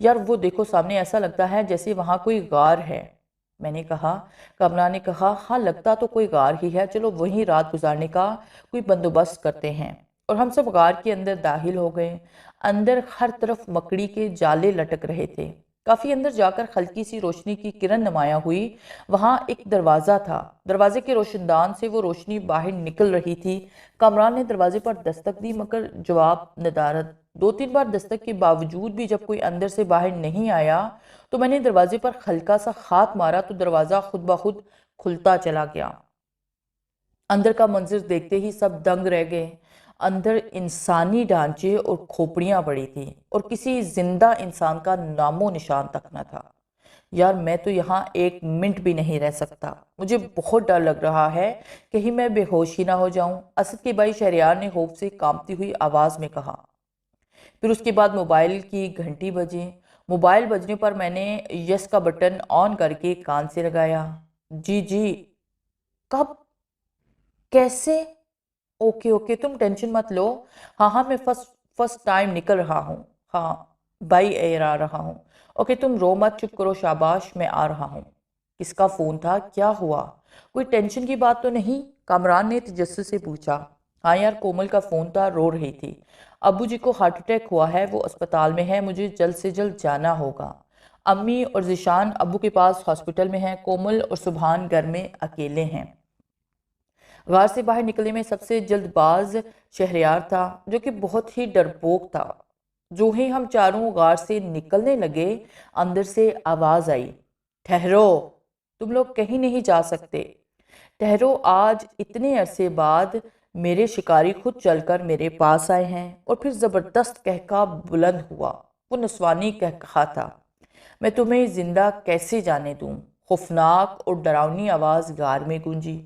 یار وہ دیکھو سامنے، ایسا لگتا ہے جیسے وہاں کوئی غار ہے۔ میں نے کہا۔ کامران نے کہا ہاں لگتا تو کوئی غار ہی ہے، چلو وہیں رات گزارنے کا کوئی بندوبست کرتے ہیں۔ اور ہم سب غار کے اندر داخل ہو گئے۔ اندر ہر طرف مکڑی کے جالے لٹک رہے تھے۔ کافی اندر جا کر ہلکی سی روشنی کی کرن نمایاں ہوئی۔ وہاں ایک دروازہ تھا، دروازے کے روشندان سے وہ روشنی باہر نکل رہی تھی۔ کامران نے دروازے پر دستک دی مگر جواب ندارد۔ 2-3 بار دستک کے باوجود بھی جب کوئی اندر سے باہر نہیں آیا تو میں نے دروازے پر ہلکا سا ہاتھ مارا تو دروازہ خود بخود کھلتا چلا گیا۔ اندر کا منظر دیکھتے ہی سب دنگ رہ گئے۔ اندر انسانی ڈھانچے اور کھوپڑیاں پڑی تھیں اور کسی زندہ انسان کا نام و نشان تک نہ تھا۔ یار میں تو یہاں 1 منٹ بھی نہیں رہ سکتا، مجھے بہت ڈر لگ رہا ہے، کہیں میں بے ہوش ہی نہ ہو جاؤں، اسد کے بھائی شہریار نے خوف سے کانپتی ہوئی آواز میں کہا۔ پھر اس کے بعد موبائل کی گھنٹی بجی۔ موبائل بجنے پر میں نے یس کا بٹن آن کر کے کان سے لگایا۔ جی کب؟ کیسے؟ اوکے تم ٹینشن مت لو۔ ہاں میں فرسٹ ٹائم نکل رہا ہوں۔ ہاں بائی ایئر آ رہا ہوں۔ اوکے تم رو مت، چپ کرو، شاباش، میں آ رہا ہوں۔ کس کا فون تھا؟ کیا ہوا؟ کوئی ٹینشن کی بات تو نہیں؟ کامران نے تجسس سے پوچھا۔ ہاں یار کومل کا فون تھا، رو رہی تھی۔ ابو جی کو ہارٹ اٹیک ہوا ہے، وہ اسپتال میں ہے، مجھے جلد سے جلد جانا ہوگا۔ امی اور ذیشان ابو کے پاس ہاسپٹل میں ہیں، کومل اور سبحان گھر میں اکیلے ہیں۔ غار سے باہر نکلنے میں سب سے جلد باز شہریار تھا جو کہ بہت ہی ڈرپوک تھا۔ جو ہی ہم چاروں غار سے نکلنے لگے اندر سے آواز آئی، ٹھہرو، تم لوگ کہیں نہیں جا سکتے، ٹھہرو، آج اتنے عرصے بعد میرے شکاری خود چل کر میرے پاس آئے ہیں۔ اور پھر زبردست کہکا بلند ہوا، وہ نسوانی کہکا تھا۔ میں تمہیں زندہ کیسے جانے دوں؟ خوفناک اور ڈراؤنی آواز غار میں گونجی۔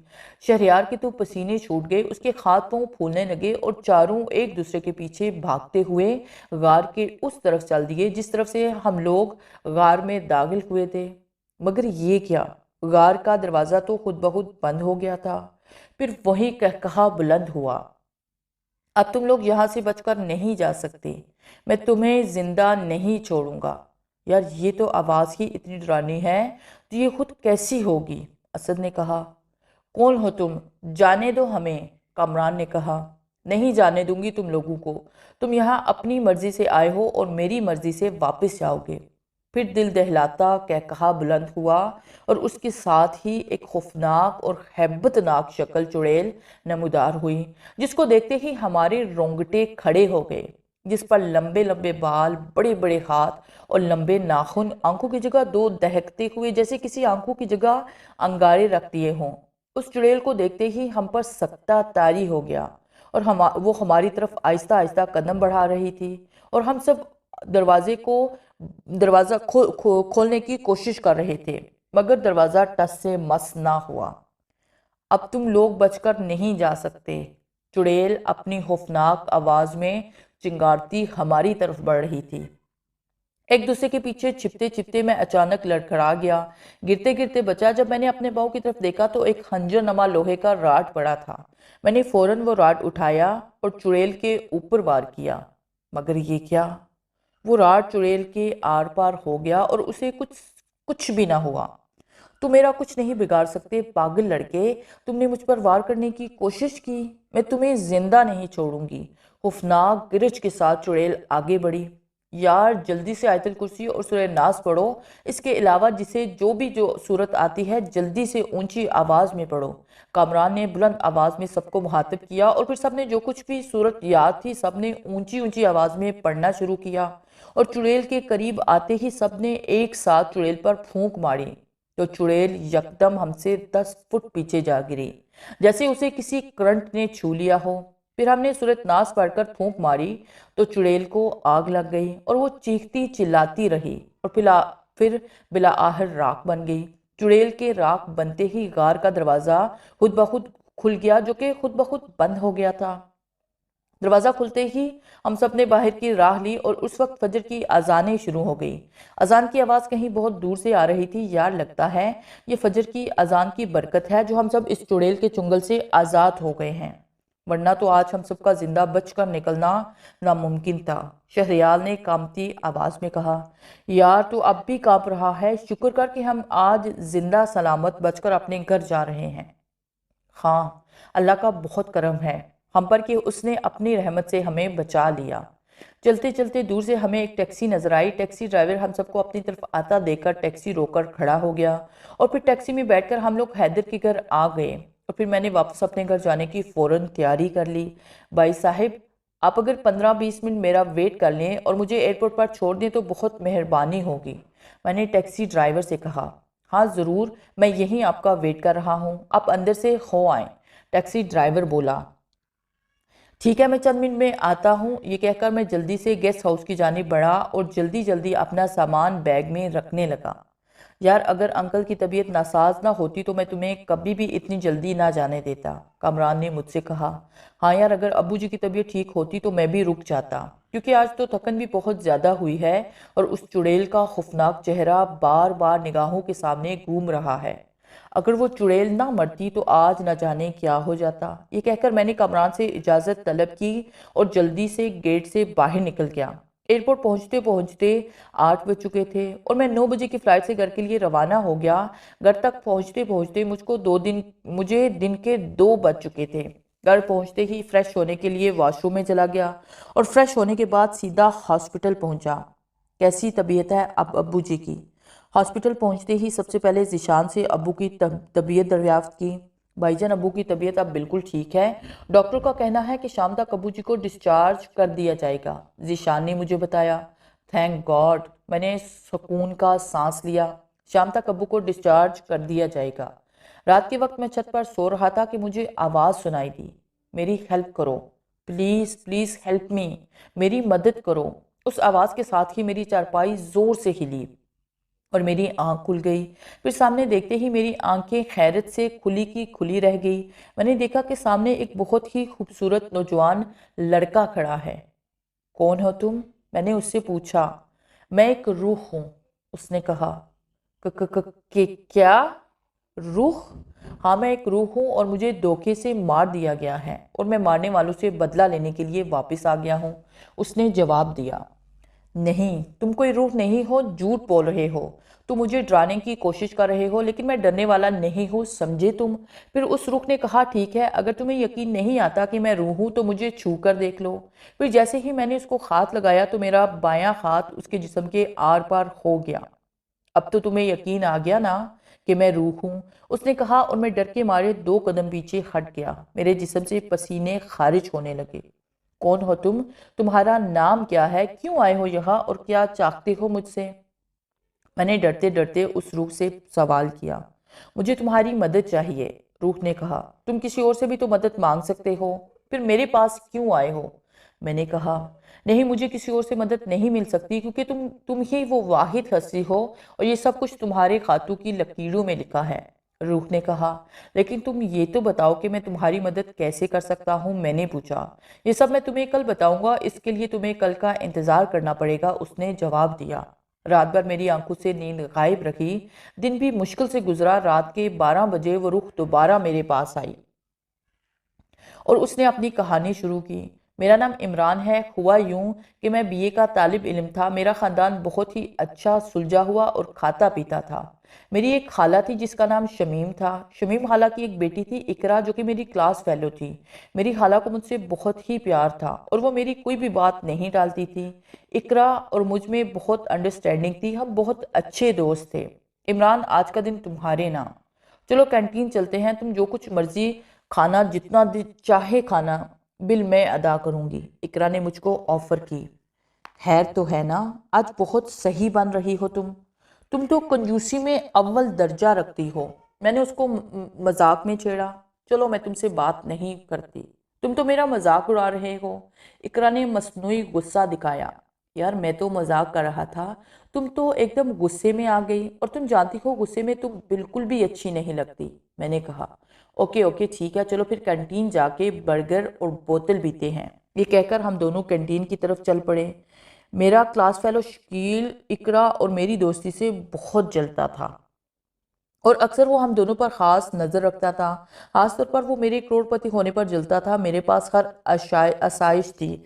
شہریار کے تو پسینے چھوٹ گئے، اس کے ہاتھ پاؤں پھولنے لگے اور چاروں ایک دوسرے کے پیچھے بھاگتے ہوئے غار کے اس طرف چل دیے جس طرف سے ہم لوگ غار میں داخل ہوئے تھے۔ مگر یہ کیا؟ غار کا دروازہ تو خود بخود بند ہو گیا تھا۔ پھر وہی کہکہا بلند ہوا، اب تم لوگ یہاں سے بچ کر نہیں جا سکتے، میں تمہیں زندہ نہیں چھوڑوں گا۔ یار یہ تو آواز ہی اتنی ڈرانی ہے تو یہ خود کیسی ہوگی؟ اسد نے کہا۔ کون ہو تم؟ جانے دو ہمیں، کامران نے کہا۔ نہیں جانے دوں گی تم لوگوں کو، تم یہاں اپنی مرضی سے آئے ہو اور میری مرضی سے واپس جاؤ گے۔ پھر دل دہلاتا کہکہا بلند ہوا اور اس کے ساتھ ہی ایک خوفناک اور ہیبت ناک شکل چڑیل نمودار ہوئی جس کو دیکھتے ہی ہمارے رونگٹے کھڑے ہو گئے، جس پر لمبے لمبے بال، بڑے بڑے ہاتھ اور لمبے ناخن، آنکھوں کی جگہ 2 دہکتے ہوئے جیسے کسی آنکھوں کی جگہ انگارے رکھ دیے ہوں۔ اس چڑیل کو دیکھتے ہی ہم پر سکتہ طاری ہو گیا اور وہ ہماری طرف آہستہ آہستہ قدم بڑھا رہی تھی اور ہم سب دروازہ کھولنے کی کوشش کر رہے تھے مگر دروازہ ٹس سے مس نہ ہوا۔ اب تم لوگ بچ کر نہیں جا سکتے، چڑیل اپنی خوفناک آواز میں چنگارتی ہماری طرف بڑھ رہی تھی۔ ایک دوسرے کے پیچھے چھپتے چھپتے میں اچانک لڑکھڑا گیا، گرتے گرتے بچا۔ جب میں نے اپنے پاؤں کی طرف دیکھا تو ایک خنجر نما لوہے کا راڈ پڑا تھا۔ میں نے فوراً وہ راڈ اٹھایا اور چڑیل کے اوپر وار کیا، مگر یہ کیا؟ وہ راڈ چڑیل کے آر پار ہو گیا اور اسے کچھ بھی نہ ہوا۔ تم میرا کچھ نہیں بگاڑ سکتے پاگل لڑکے، تم نے مجھ پر وار کرنے کی کوشش کی، میں تمہیں زندہ نہیں چھوڑوں گی۔ خوفناک گرج کے ساتھ چڑیل آگے بڑھی۔ یار جلدی سے آیت الکرسی اور سورہ ناس پڑھو، اس کے علاوہ جسے جو صورت آتی ہے جلدی سے اونچی آواز میں پڑھو۔ کامران نے بلند آواز میں سب کو مخاطب کیا اور پھر سب نے جو کچھ بھی صورت یاد تھی سب نے اونچی اونچی آواز میں پڑھنا شروع کیا اور چڑیل کے قریب آتے ہی سب نے ایک ساتھ چڑیل پر پھونک ماری تو چڑیل یکدم ہم سے 10 فٹ پیچھے جا گری جیسے اسے کسی کرنٹ نے چھو لیا ہو۔ پھر ہم نے سورۃ ناس پڑھ کر پھونک ماری تو چڑیل کو آگ لگ گئی اور وہ چیختی چلاتی رہی اور پھر بلاآخر راکھ بن گئی۔ چڑیل کے راکھ بنتے ہی غار کا دروازہ خود بخود کھل گیا جو کہ خود بخود بند ہو گیا تھا۔ دروازہ کھلتے ہی ہم سب نے باہر کی راہ لی اور اس وقت فجر کی اذانیں شروع ہو گئی۔ اذان کی آواز کہیں بہت دور سے آ رہی تھی۔ یار لگتا ہے یہ فجر کی اذان کی برکت ہے جو ہم سب اس چڑیل کے چنگل سے آزاد ہو گئے ہیں۔ ورنہ تو آج ہم سب کا زندہ بچ کر نکلنا ناممکن تھا۔ شہریال نے کانپتی آواز میں کہا، یار تو اب بھی کانپ رہا ہے، شکر کر کہ ہم آج زندہ سلامت بچ کر اپنے گھر جا رہے ہیں۔ ہاں، اللہ کا بہت کرم ہے ہم پر کہ اس نے اپنی رحمت سے ہمیں بچا لیا۔ چلتے چلتے دور سے ہمیں ایک ٹیکسی نظر آئی۔ ٹیکسی ڈرائیور ہم سب کو اپنی طرف آتا دیکھ کر ٹیکسی روک کر کھڑا ہو گیا اور پھر ٹیکسی میں بیٹھ کر ہم لوگ حیدر کے گھر آ گئے اور پھر میں نے واپس اپنے گھر جانے کی فوراً تیاری کر لی۔ بھائی صاحب، آپ اگر 15-20 منٹ میرا ویٹ کر لیں اور مجھے ایئرپورٹ پر چھوڑ دیں تو بہت مہربانی ہوگی، میں نے ٹیکسی ڈرائیور سے کہا۔ ہاں ضرور، میں یہیں آپ کا ویٹ کر رہا ہوں، آپ اندر سے ہو آئیں، ٹیکسی ڈرائیور بولا۔ ٹھیک ہے، میں چند منٹ میں آتا ہوں، یہ کہہ کر میں جلدی سے گیسٹ ہاؤس کی جانب بڑھا اور جلدی جلدی اپنا سامان بیگ میں رکھنے لگا۔ یار اگر انکل کی طبیعت ناساز نہ ہوتی تو میں تمہیں کبھی بھی اتنی جلدی نہ جانے دیتا، کامران نے مجھ سے کہا۔ ہاں یار، اگر ابو جی کی طبیعت ٹھیک ہوتی تو میں بھی رک جاتا، کیونکہ آج تو تھکن بھی بہت زیادہ ہوئی ہے اور اس چڑیل کا خوفناک چہرہ بار بار نگاہوں کے سامنے گھوم رہا ہے۔ اگر وہ چڑیل نہ مرتی تو آج نہ جانے کیا ہو جاتا۔ یہ کہہ کر میں نے کامران سے اجازت طلب کی اور جلدی سے گیٹ سے باہر نکل گیا۔ ایئرپورٹ پہنچتے پہنچتے 8 بج چکے تھے اور میں 9 بجے کی فلائٹ سے گھر کے لیے روانہ ہو گیا۔ گھر تک پہنچتے پہنچتے مجھے دن کے 2 بج چکے تھے۔ گھر پہنچتے ہی فریش ہونے کے لیے واش روم میں چلا گیا اور فریش ہونے کے بعد سیدھا ہاسپٹل پہنچا۔ کیسی طبیعت ہے اب ابو جی کی؟ ہاسپٹل پہنچتے ہی سب سے پہلے ذیشان سے ابو کی طبیعت دریافت کی۔ بھائی جان، ابو کی طبیعت اب بالکل ٹھیک ہے، ڈاکٹر کا کہنا ہے کہ شام تک ابو جی کو ڈسچارج کر دیا جائے گا، ذیشان نے مجھے بتایا۔ تھینک گاڈ، میں نے سکون کا سانس لیا۔ شام تک ابو کو ڈسچارج کر دیا جائے گا۔ رات کے وقت میں چھت پر سو رہا تھا کہ مجھے آواز سنائی دی، میری ہیلپ کرو، پلیز پلیز ہیلپ می، میری مدد کرو۔ اس آواز کے ساتھ ہی میری چارپائی زور سے ہلی اور میری آنکھ کھل گئی۔ پھر سامنے دیکھتے ہی میری آنکھیں حیرت سے کھلی کی کھلی رہ گئی۔ میں نے دیکھا کہ سامنے ایک بہت ہی خوبصورت نوجوان لڑکا کھڑا ہے۔ کون ہو تم؟ میں نے اس سے پوچھا۔ میں ایک روح ہوں، اس نے کہا۔ کیا؟ روح؟ ہاں، میں ایک روح ہوں اور مجھے دھوکے سے مار دیا گیا ہے اور میں مارنے والوں سے بدلہ لینے کے لیے واپس آ گیا ہوں، اس نے جواب دیا۔ نہیں، تم کوئی روح نہیں ہو، جھوٹ بول رہے ہو، تم مجھے ڈرانے کی کوشش کر رہے ہو، لیکن میں ڈرنے والا نہیں ہوں، سمجھے تم؟ پھر اس روح نے کہا، ٹھیک ہے، اگر تمہیں یقین نہیں آتا کہ میں روح ہوں تو مجھے چھو کر دیکھ لو۔ پھر جیسے ہی میں نے اس کو ہاتھ لگایا تو میرا بایاں ہاتھ اس کے جسم کے آر پار ہو گیا۔ اب تو تمہیں یقین آ گیا نا کہ میں روح ہوں، اس نے کہا اور میں ڈر کے مارے 2 قدم پیچھے ہٹ گیا۔ میرے جسم سے پسینے خارج ہونے لگے۔ کون ہو تم؟ تمہارا نام کیا ہے؟ کیوں آئے ہو یہاں اور کیا چاہتے ہو مجھ سے؟ میں نے ڈرتے ڈرتے اس روح سے سوال کیا۔ مجھے تمہاری مدد چاہیے، روح نے کہا۔ تم کسی اور سے بھی تو مدد مانگ سکتے ہو، پھر میرے پاس کیوں آئے ہو؟ میں نے کہا، نہیں، مجھے کسی اور سے مدد نہیں مل سکتی کیونکہ تم ہی وہ واحد ہستی ہو اور یہ سب کچھ تمہارے خاتوں کی لکیروں میں لکھا ہے، روح نے کہا۔ لیکن تم یہ تو بتاؤ کہ میں تمہاری مدد کیسے کر سکتا ہوں؟ میں نے پوچھا۔ یہ سب میں تمہیں کل بتاؤں گا، اس کے لیے تمہیں کل کا انتظار کرنا پڑے گا، اس نے جواب دیا۔ رات بھر میری آنکھوں سے نیند غائب رہی، دن بھی مشکل سے گزرا۔ رات کے 12 بجے وہ روح دوبارہ میرے پاس آئی اور اس نے اپنی کہانی شروع کی۔ میرا نام عمران ہے، ہوا یوں کہ میں BA کا طالب علم تھا، میرا خاندان بہت ہی اچھا سلجھا ہوا اور کھاتا پیتا تھا۔ میری ایک خالہ تھی جس کا نام شمیم تھا۔ شمیم خالہ کی ایک بیٹی تھی اقرا، جو کہ میری کلاس فیلو تھی۔ میری خالہ کو مجھ سے بہت ہی پیار تھا اور وہ میری کوئی بھی بات نہیں ٹالتی تھی۔ اقرا اور مجھ میں بہت انڈرسٹینڈنگ تھی، ہم بہت اچھے دوست تھے۔ عمران، آج کا دن تمہارے نام، چلو کینٹین چلتے ہیں، تم جو کچھ مرضی کھانا، جتنا چاہے کھانا، بل میں ادا کروں گی، اقرا نے مجھ کو آفر کی۔ خیر تو ہے نا، آج بہت صحیح بن رہی ہو تم تو کنجوسی میں اول درجہ رکھتی ہو، میں نے اس کو مذاق میں چھیڑا۔ چلو میں تم سے بات نہیں کرتی، تم تو میرا مذاق اڑا رہے ہو، اقرا نے مصنوعی غصہ دکھایا۔ یار میں تو مذاق کر رہا تھا، تم تو ایک دم غصے میں آ گئی، اور تم جانتی ہو غصے میں تم بالکل بھی اچھی نہیں لگتی، میں نے کہا۔ اوکے ٹھیک ہے، چلو پھر کینٹین جا کے برگر اور بوتل پیتے ہیں، یہ کہہ کر ہم دونوں کینٹین کی طرف چل پڑے۔ میرا کلاس فیلو شکیل اقرا اور میری دوستی سے بہت جلتا تھا۔ اور اکثر وہ ہم دونوں پر خاص نظر رکھتا تھا۔ خاص طور پر وہ میرے کروڑپتی ہونے پر جلتا تھا۔ میرے پاس ہر آسائش تھی،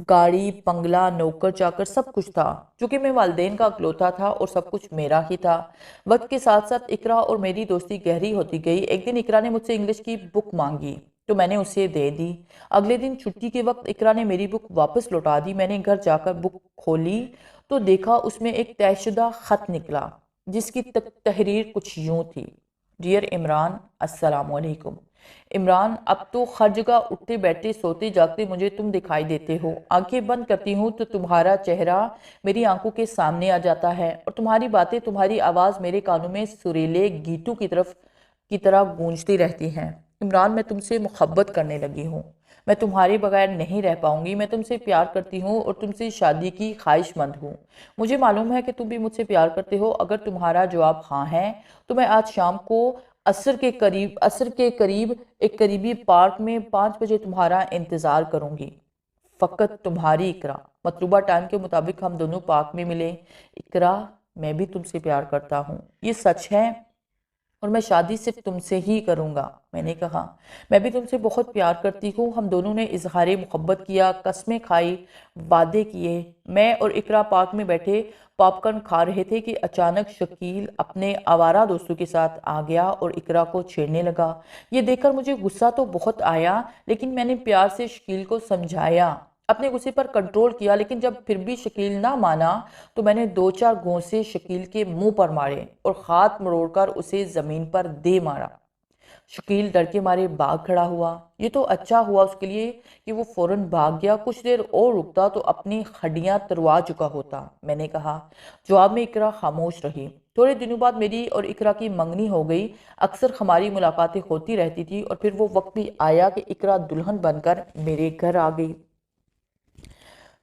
گاڑی، بنگلہ، نوکر چاکر، سب کچھ تھا۔ چونکہ میں والدین کا اکلوتا تھا اور سب کچھ میرا ہی تھا۔ وقت کے ساتھ ساتھ اقرا اور میری دوستی گہری ہوتی گئی۔ ایک دن اقرا نے مجھ سے انگلش کی بک مانگی تو میں نے اسے دے دی۔ اگلے دن چھٹی کے وقت اقرا نے میری بک واپس لوٹا دی۔ میں نے گھر جا کر بک کھولی تو دیکھا اس میں ایک طے شدہ خط نکلا، جس کی تحریر کچھ یوں تھی: ڈیئر عمران، السلام علیکم۔ عمران، اب تو ہر جگہ اٹھتے بیٹھتے سوتے جاگتے مجھے تم دکھائی دیتے ہو۔ آنکھیں بند کرتی ہوں تو تمہارا چہرہ میری آنکھوں کے سامنے آ جاتا ہے اور تمہاری باتیں، تمہاری آواز میرے کانوں میں سریلے گیتوں کی طرح گونجتی رہتی ہیں۔ عمران، میں تم سے محبت کرنے لگی ہوں۔ میں تمہارے بغیر نہیں رہ پاؤں گی۔ میں تم سے پیار کرتی ہوں اور تم سے شادی کی خواہش مند ہوں۔ مجھے معلوم ہے کہ تم بھی مجھ سے پیار کرتے ہو۔ اگر تمہارا جواب ہاں ہے تو میں آج شام کو عصر کے قریب ایک قریبی پارک میں 5 بجے تمہارا انتظار کروں گی۔ فقط تمہاری اقرا۔ مطلوبہ ٹائم کے مطابق ہم دونوں پارک میں ملے۔ اقرا، میں بھی تم سے پیار کرتا ہوں، یہ سچ ہے، اور میں شادی صرف تم سے ہی کروں گا۔ میں نے کہا، میں بھی تم سے بہت پیار کرتی ہوں۔ ہم دونوں نے اظہار محبت کیا، قسمیں کھائی، وعدے کیے۔ میں اور اقرا پارک میں بیٹھے پاپ کارن کھا رہے تھے کہ اچانک شکیل اپنے آوارہ دوستوں کے ساتھ آ گیا اور اقرا کو چھیڑنے لگا۔ یہ دیکھ کر مجھے غصہ تو بہت آیا، لیکن میں نے پیار سے شکیل کو سمجھایا، اپنے غصے پر کنٹرول کیا۔ لیکن جب پھر بھی شکیل نہ مانا تو میں نے 2-4 گھونسے شکیل کے منہ پر مارے اور ہاتھ مروڑ کر اسے زمین پر دے مارا۔ شکیل ڈر کے مارے بھاگ کھڑا ہوا۔ یہ تو اچھا ہوا اس کے لیے کہ وہ فوراً بھاگ گیا۔ کچھ دیر اور رکتا تو اپنی ہڈیاں تروا چکا ہوتا، میں نے کہا۔ جواب میں اقرا خاموش رہی۔ تھوڑے دنوں بعد میری اور اقرا کی منگنی ہو گئی۔ اکثر ہماری ملاقاتیں ہوتی رہتی تھی اور پھر وہ وقت بھی آیا کہ اقرا دلہن بن کر میرے گھر آ گئی۔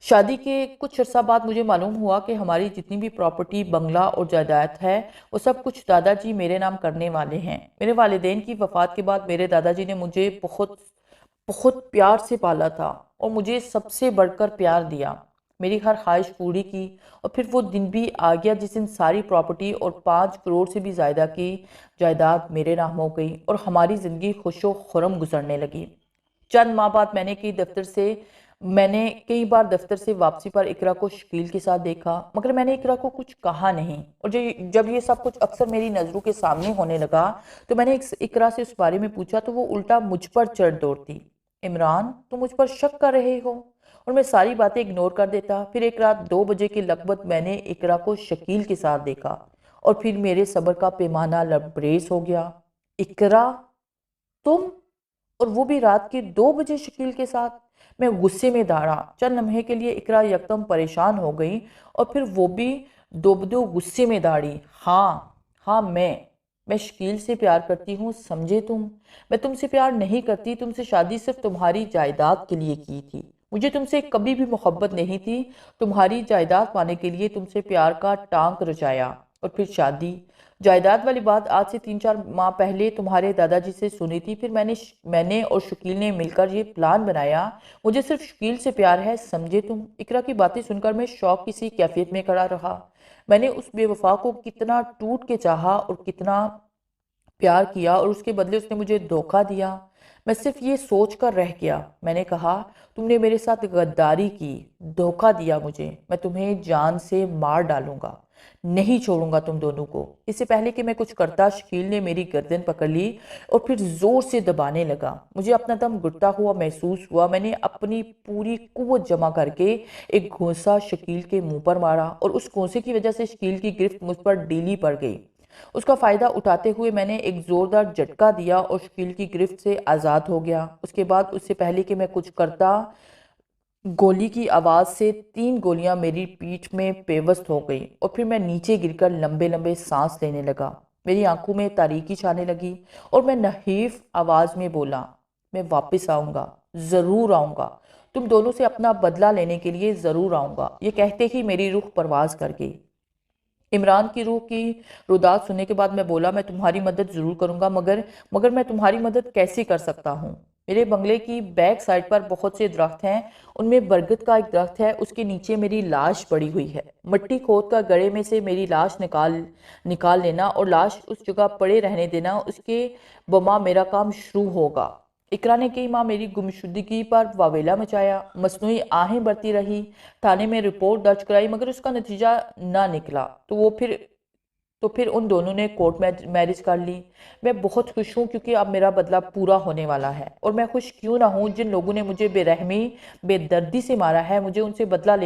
شادی کے کچھ عرصہ بعد مجھے معلوم ہوا کہ ہماری جتنی بھی پراپرٹی، بنگلہ اور جائیداد ہے، وہ سب کچھ دادا جی میرے نام کرنے والے ہیں۔ میرے والدین کی وفات کے بعد میرے دادا جی نے مجھے بہت پیار سے پالا تھا اور مجھے سب سے بڑھ کر پیار دیا، میری ہر خواہش پوری کی۔ اور پھر وہ دن بھی آ گیا جس دن ساری پراپرٹی اور 5 کروڑ سے بھی زیادہ کی جائیداد میرے نام ہو گئی اور ہماری زندگی خوش و خرم گزرنے لگی۔ چند ماہ بعد میں نے کئی بار دفتر سے واپسی پر اقرا کو شکیل کے ساتھ دیکھا، مگر میں نے اقرا کو کچھ کہا نہیں۔ اور جب یہ سب کچھ اکثر میری نظروں کے سامنے ہونے لگا تو میں نے اقرا سے اس بارے میں پوچھا تو وہ الٹا مجھ پر چڑھ دوڑتی۔ عمران، تم مجھ پر شک کر رہے ہو؟ اور میں ساری باتیں اگنور کر دیتا۔ پھر ایک رات 2 بجے کے لگ بھگ میں نے اقرا کو شکیل کے ساتھ دیکھا اور پھر میرے صبر کا پیمانہ لبریز ہو گیا۔ اقرا، تم؟ اور وہ بھی رات کے 2 بجے شکیل کے ساتھ؟ میں غصے میں دھاڑا۔ چند لمحے کے لیے اقرا یکدم پریشان ہو گئی اور پھر وہ بھی دو غصے میں دھاڑی۔ ہاں میں شکیل سے پیار کرتی ہوں، سمجھے تم؟ میں تم سے پیار نہیں کرتی، تم سے شادی صرف تمہاری جائیداد کے لیے کی تھی۔ مجھے تم سے کبھی بھی محبت نہیں تھی۔ تمہاری جائیداد پانے کے لیے تم سے پیار کا ٹانک رچایا اور پھر شادی۔ جائیداد والی بات آج سے 3-4 ماہ پہلے تمہارے دادا جی سے سنی تھی۔ پھر میں نے اور شکیل نے مل کر یہ پلان بنایا۔ مجھے صرف شکیل سے پیار ہے، سمجھے تم؟ اقرا کی باتیں سن کر میں شوق کسی کیفیت میں کھڑا رہا۔ میں نے اس بے وفا کو کتنا ٹوٹ کے چاہا اور کتنا پیار کیا، اور اس کے بدلے اس نے مجھے دھوکہ دیا۔ میں صرف یہ سوچ کر رہ گیا۔ میں نے کہا، تم نے میرے ساتھ غداری کی، دھوکہ دیا مجھے۔ میں تمہیں جان سے مار ڈالوں گا، نہیں چھوڑوں گا تم دونوں کو۔ اس سے پہلے کہ میں کچھ کرتا، شکیل نے میری گردن پکڑ لی اور پھر زور سے دبانے لگا۔ مجھے اپنا دم گھٹتا ہوا محسوس ہوا۔ میں نے اپنی پوری قوت جمع کر کے ایک گھونسا شکیل کے منہ پر مارا اور اس گھونسے کی وجہ سے شکیل کی گرفت مجھ پر ڈھیلی پڑ گئی۔ اس کا فائدہ اٹھاتے ہوئے میں نے ایک زوردار جھٹکا دیا اور شکیل کی گرفت سے آزاد ہو گیا۔ اس کے بعد، اس سے پہلے کہ میں کچھ کرتا، گولی کی آواز سے 3 گولیاں میری پیٹھ میں پیوست ہو گئی اور پھر میں نیچے گر کر لمبے لمبے سانس لینے لگا۔ میری آنکھوں میں تاریکی چھانے لگی اور میں نحیف آواز میں بولا، میں واپس آؤں گا، ضرور آؤں گا، تم دونوں سے اپنا بدلہ لینے کے لیے ضرور آؤں گا۔ یہ کہتے ہی میری روح پرواز کر گئی۔ عمران کی روح کی روداد سننے کے بعد میں بولا، میں تمہاری مدد ضرور کروں گا، مگر میں تمہاری مدد کیسے کر سکتا ہوں؟ میرے بنگلے کی بیک سائڈ پر بہت سے درخت ہیں، ان میں برگد کا ایک درخت ہے، اس کے نیچے میری لاش پڑی ہوئی ہے۔ مٹی کھود کر گڑھے میں سے میری لاش نکال لینا اور لاش اس جگہ پڑے رہنے دینا، اس کے بما میرا کام شروع ہوگا۔ اقرا نے کئی ماہ میری گمشدگی پر واویلا مچایا، مصنوعی آہیں برتی رہی، تھانے میں رپورٹ درج کرائی، مگر اس کا نتیجہ نہ نکلا تو پھر ان دونوں نے کورٹ میرج کر لی۔ میں بہت خوش ہوں کیونکہ اب میرا بدلہ پورا ہونے والا ہے، اور میں خوش کیوں نہ ہوں؟ جن لوگوں نے مجھے بے رحمی بے دردی سے مارا ہے، مجھے ان سے بدلہ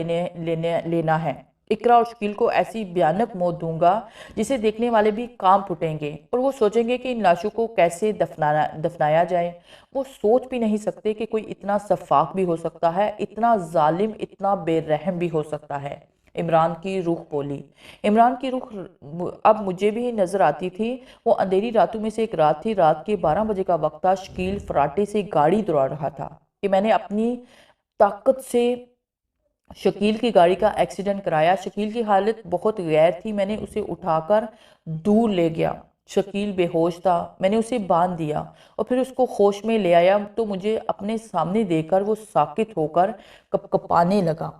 لینا ہے۔ اقرا اور شکیل کو ایسی بھیانک موت دوں گا جسے دیکھنے والے بھی کام پھٹیں گے، اور وہ سوچیں گے کہ ان لاشوں کو کیسے دفنایا جائے۔ وہ سوچ بھی نہیں سکتے کہ کوئی اتنا سفاک بھی ہو سکتا ہے، اتنا ظالم، اتنا بے رحم بھی ہو سکتا ہے۔ عمران کی روح بولی۔ عمران کی روح اب مجھے بھی نظر آتی تھی۔ وہ اندھیری راتوں میں سے ایک رات تھی، رات کے 12 بجے کا وقت تھا۔ شکیل فراٹے سے گاڑی دوڑا رہا تھا کہ میں نے اپنی طاقت سے شکیل کی گاڑی کا ایکسیڈنٹ کرایا۔ شکیل کی حالت بہت غیر تھی، میں نے اسے اٹھا کر دور لے گیا۔ شکیل بے ہوش تھا، میں نے اسے باندھ دیا اور پھر اس کو ہوش میں لے آیا تو مجھے اپنے سامنے دیکھ کر وہ ساکت ہو کر کپانے لگا۔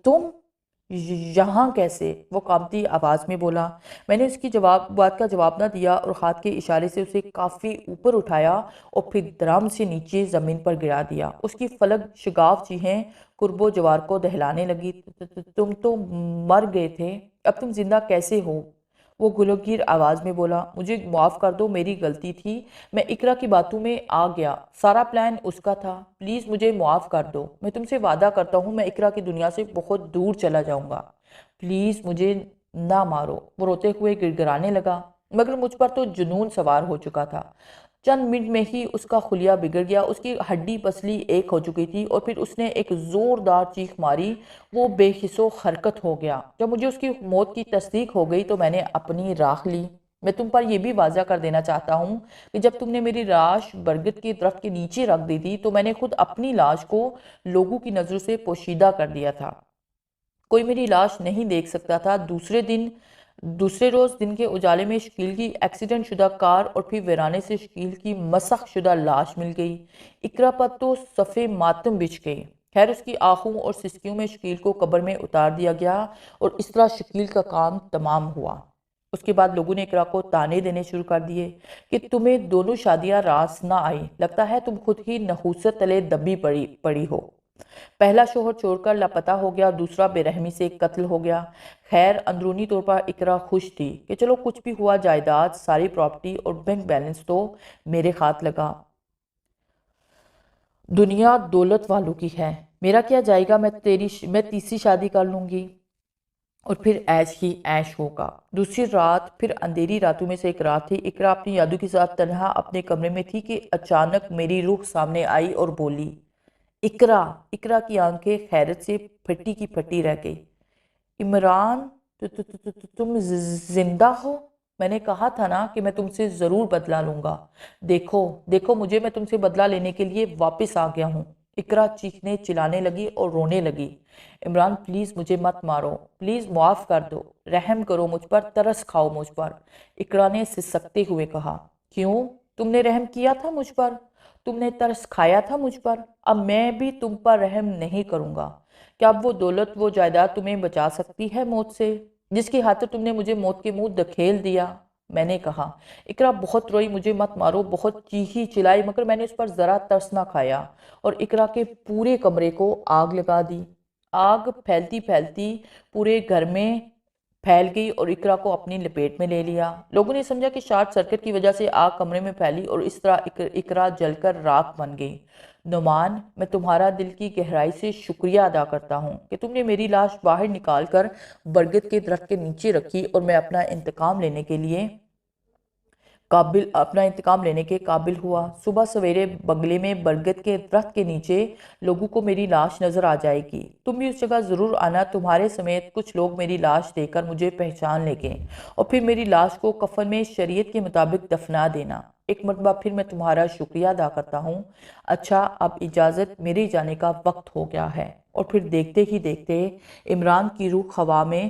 تم یہاں کیسے؟ وہ کانپتی آواز میں بولا۔ میں نے اس کی بات کا جواب نہ دیا اور ہاتھ کے اشارے سے اسے کافی اوپر اٹھایا اور پھر درام سے نیچے زمین پر گرا دیا۔ اس کی فلک شگاف چیخیں قرب و جوار کو دہلانے لگی۔ تم تو مر گئے تھے، اب تم زندہ کیسے ہو؟ وہ گلوگیر آواز میں بولا۔ مجھے معاف کر دو، میری غلطی تھی، میں اقرا کی باتوں میں آ گیا، سارا پلان اس کا تھا، پلیز مجھے معاف کر دو، میں تم سے وعدہ کرتا ہوں میں اقرا کی دنیا سے بہت دور چلا جاؤں گا، پلیز مجھے نہ مارو۔ وہ روتے ہوئے گڑگڑانے لگا، مگر مجھ پر تو جنون سوار ہو چکا تھا۔ چند منٹ میں ہی اس کا خلیہ بگڑ گیا، اس کی ہڈی پسلی ایک ہو چکی تھی اور پھر اس نے ایک زوردار چیخ ماری، وہ بے حس و حرکت ہو گیا۔ جب مجھے اس کی موت کی تصدیق ہو گئی تو میں نے اپنی راہ لی۔ میں تم پر یہ بھی واضح کر دینا چاہتا ہوں کہ جب تم نے میری لاش برگد کے درخت کے نیچے رکھ دی تھی تو میں نے خود اپنی لاش کو لوگوں کی نظروں سے پوشیدہ کر دیا تھا، کوئی میری لاش نہیں دیکھ سکتا تھا۔ دوسرے روز دن کے اجالے میں شکیل کی ایکسیڈنٹ شدہ کار اور پھر ویرانے سے شکیل کی مسخ شدہ لاش مل گئی۔ اقرا پر تو صفے ماتم بچھ گئی۔ خیر اس کی آنکھوں اور سسکیوں میں شکیل کو قبر میں اتار دیا گیا اور اس طرح شکیل کا کام تمام ہوا۔ اس کے بعد لوگوں نے اقرا کو تانے دینے شروع کر دیے کہ تمہیں دونوں شادیاں راس نہ آئی، لگتا ہے تم خود ہی نحوست تلے دبی پڑی ہو۔ پہلا شوہر چھوڑ کر لاپتہ ہو گیا، دوسرا بے رحمی سے قتل ہو گیا۔ خیر اندرونی طور پر اقرا خوش تھی کہ چلو کچھ بھی ہوا، جائیداد، ساری پراپرٹی اور بینک بیلنس تو میرے ہاتھ لگا۔ دنیا دولت والوں کی ہے، میرا کیا جائے گا، میں تیسری شادی کر لوں گی اور پھر ایش ہی ایش ہوگا۔ دوسری رات پھر اندھیری راتوں میں سے ایک رات تھی۔ اقرا اپنی یادوں کے ساتھ تنہا اپنے کمرے میں تھی کہ اچانک میری روح سامنے آئی اور بولی، اقرا۔ اقرا کی آنکھیں حیرت سے پھٹی کی پھٹی رہ گئی۔ عمران، تم زندہ ہو؟ میں نے کہا تھا نا کہ میں تم سے ضرور بدلہ لوں گا، دیکھو مجھے، میں تم سے بدلہ لینے کے لیے واپس آ گیا ہوں۔ اقرا چیخنے چلانے لگی اور رونے لگی۔ عمران پلیز مجھے مت مارو، پلیز معاف کر دو، رحم کرو مجھ پر، ترس کھاؤ مجھ پر۔ اقرا نے سسکتے ہوئے کہا، کیوں؟ تم نے رحم کیا تھا مجھ پر، تم نے ترس کھایا تھا مجھ پر، اب میں بھی تم پر رحم نہیں کروں گا۔ کیا اب وہ دولت، وہ جائیداد تمہیں بچا سکتی ہے موت سے، جس کی خاطر تم نے مجھے موت کے منہ دھکیل دیا؟ میں نے کہا۔ اقرا بہت روئی، مجھے مت مارو، بہت چیخی چلائی، مگر میں نے اس پر ذرا ترس نہ کھایا اور اقرا کے پورے کمرے کو آگ لگا دی۔ آگ پھیلتی پھیلتی پورے گھر میں پھیل گئی اور اقرا کو اپنی لپیٹ میں لے لیا۔ لوگوں نے سمجھا کہ شارٹ سرکٹ کی وجہ سے آگ کمرے میں پھیلی اور اس طرح اقرا جل کر راکھ بن گئی۔ نعمان، میں تمہارا دل کی گہرائی سے شکریہ ادا کرتا ہوں کہ تم نے میری لاش باہر نکال کر برگد کے درخت کے نیچے رکھی اور میں اپنا انتقام لینے کے قابل ہوا۔ صبح سویرے بنگلے میں برگد کے درخت کے نیچے لوگوں کو میری لاش نظر آ جائے گی، تم بھی اس جگہ ضرور آنا، تمہارے سمیت کچھ لوگ میری لاش دیکھ کر مجھے پہچان لیں گے اور پھر میری لاش کو کفن میں شریعت کے مطابق دفنا دینا۔ ایک مرتبہ پھر میں تمہارا شکریہ ادا کرتا ہوں۔ اچھا اب اجازت، میرے جانے کا وقت ہو گیا ہے۔ اور پھر دیکھتے ہی دیکھتے عمران کی روح ہوا میں